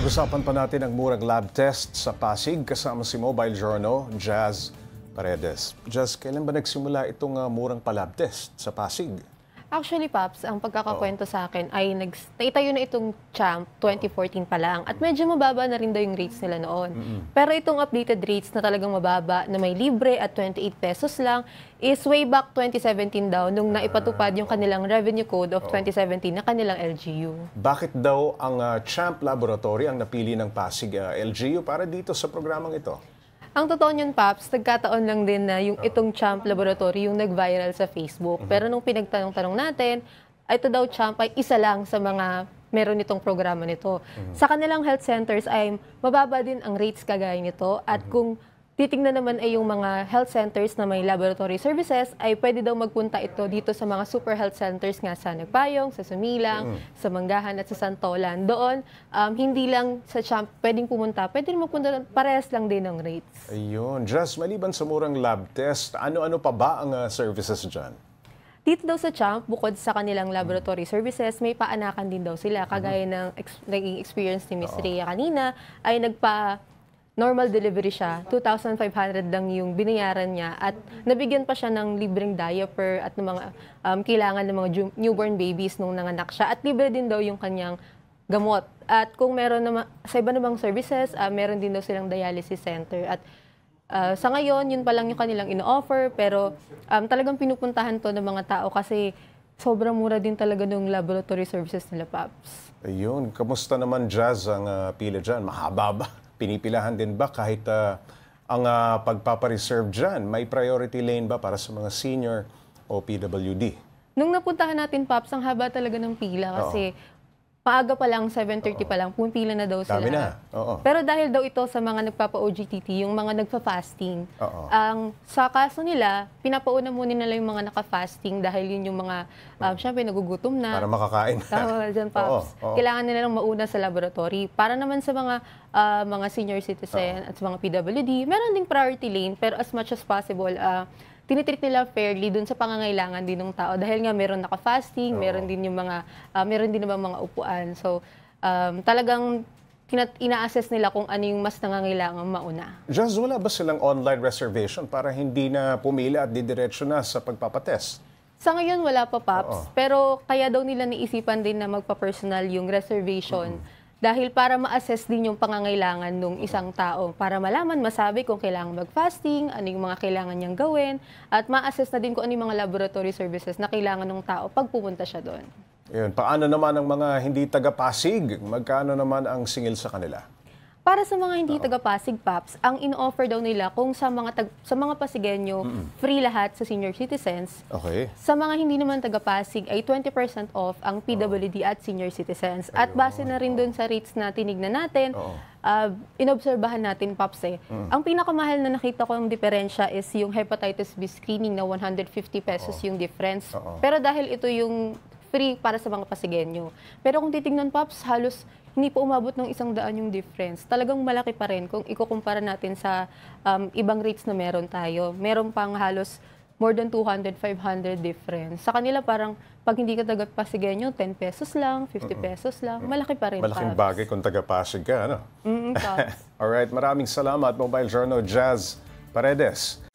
Pag-usapan pa natin ang murang lab test sa Pasig kasama si Mobile Journal, Jazz Paredes. Jazz, kailan ba nagsimula itong murang pa-lab test sa Pasig? Actually, Paps, ang pagkakakwento sa akin ay naitayo na itong Champ 2014 pa lang at medyo mababa na rin daw yung rates nila noon. Pero itong updated rates na talagang mababa na may libre at 28 pesos lang is way back 2017 daw nung naipatupad yung kanilang revenue code of 2017 na kanilang LGU. Bakit daw ang Champ Laboratory ang napili ng Pasig LGU para dito sa programang ito? Ang totoo niyan, Paps, nagkataon lang din na yung itong Champ Laboratory yung nag-viral sa Facebook. Pero nung pinagtanong-tanong natin, ito daw Champ ay isa lang sa mga meron itong programa nito. Sa kanilang health centers ay mababa din ang rates kagaya nito. At kung titingnan naman ay yung mga health centers na may laboratory services, ay pwede daw magpunta ito dito sa mga super health centers nga sa Nagpayong, sa Sumilang, sa Manggahan at sa Santolan. Doon, hindi lang sa Champ pwedeng pumunta, pwede rin magpunta, parehas lang din ng rates. Ayun. Jazz, maliban sa murang lab test, ano-ano pa ba ang services dyan? Dito daw sa Champ, bukod sa kanilang laboratory services, may paanakan din daw sila. Kagaya ng naging experience ni Miss Rhea kanina, ay normal delivery siya, 2,500 lang yung binayaran niya at nabigyan pa siya ng libreng diaper at ng mga kailangan ng mga newborn babies nung nanganak siya at libre din daw yung kanyang gamot. At kung meron naman, sa iba namang services, meron din daw silang dialysis center at sa ngayon, yun pa lang yung kanilang ino-offer pero talagang pinupuntahan to ng mga tao kasi sobrang mura din talaga ng laboratory services nila, Paps. Ayun. Kamusta naman, Jazz, ang pila dyan? Mahaba ba? Pinipilahan din ba kahit ang pagpapareserve dyan? May priority lane ba para sa mga senior o PWD? Nung napuntahan natin, Paps, ang haba talaga ng pila kasi maaga pa lang, 7:30 pa lang, pumipila na daw sila. Dami na. Pero dahil daw ito sa mga nagpapa-OGTT, yung mga nagpa-fasting, sa kaso nila, pinapauna muna nila yung mga naka-fasting dahil yun yung mga, syempre, nagugutom na. Para makakain. Tama dyan, Paps. Kailangan nila lang mauna sa laboratory. Para naman sa mga senior citizen at sa mga PWD, meron ding priority lane, pero as much as possible, tinitreat nila fairly dun sa pangangailangan din ng tao dahil nga meron naka-fasting, meron din yung mga meron din naman mga upuan. So talagang ina-assess nila kung ano yung mas nangangailangan mauna. Jazz, wala ba silang online reservation para hindi na pumila at didiretso na sa pagpapatest? Sa ngayon wala pa, Paps, pero kaya daw nila naisipan din na magpa-personal yung reservation. Dahil para ma-assess din yung pangangailangan ng isang tao, para malaman, masabi kung kailangan mag-fasting, ano yung mga kailangan niyang gawin, at ma-assess na din kung ano yung mga laboratory services na kailangan ng tao pag pupunta siya doon. Yun. Paano naman ang mga hindi taga-Pasig? Magkano naman ang singil sa kanila? Para sa mga hindi taga-Pasig, Paps, ang in-offer daw nila kung sa mga Pasigenyo, free lahat sa senior citizens. Okay. Sa mga hindi naman taga-Pasig ay 20% off ang PWD at senior citizens. At base na rin doon sa rates na tinignan natin, inobserbahan natin, Paps, ang pinakamahal na nakita ko ng diferensya is yung hepatitis B screening na 150 pesos yung difference. Pero dahil ito yung free para sa mga Pasigenyo. Pero kung titignan, Paps, halos hindi po umabot ng 100 yung difference. Talagang malaki pa rin kung ikukumpara natin sa ibang rates na meron tayo. Meron pang halos more than 200, 500 difference. Sa kanila parang pag hindi ka taga-Pasigenyo, 10 pesos lang, 50 pesos lang. Malaki pa rin, Malaking Paps. bagay kung taga-Pasig ka, ano? Paps. Alright, maraming salamat, Mobile Journal, Jazz Paredes.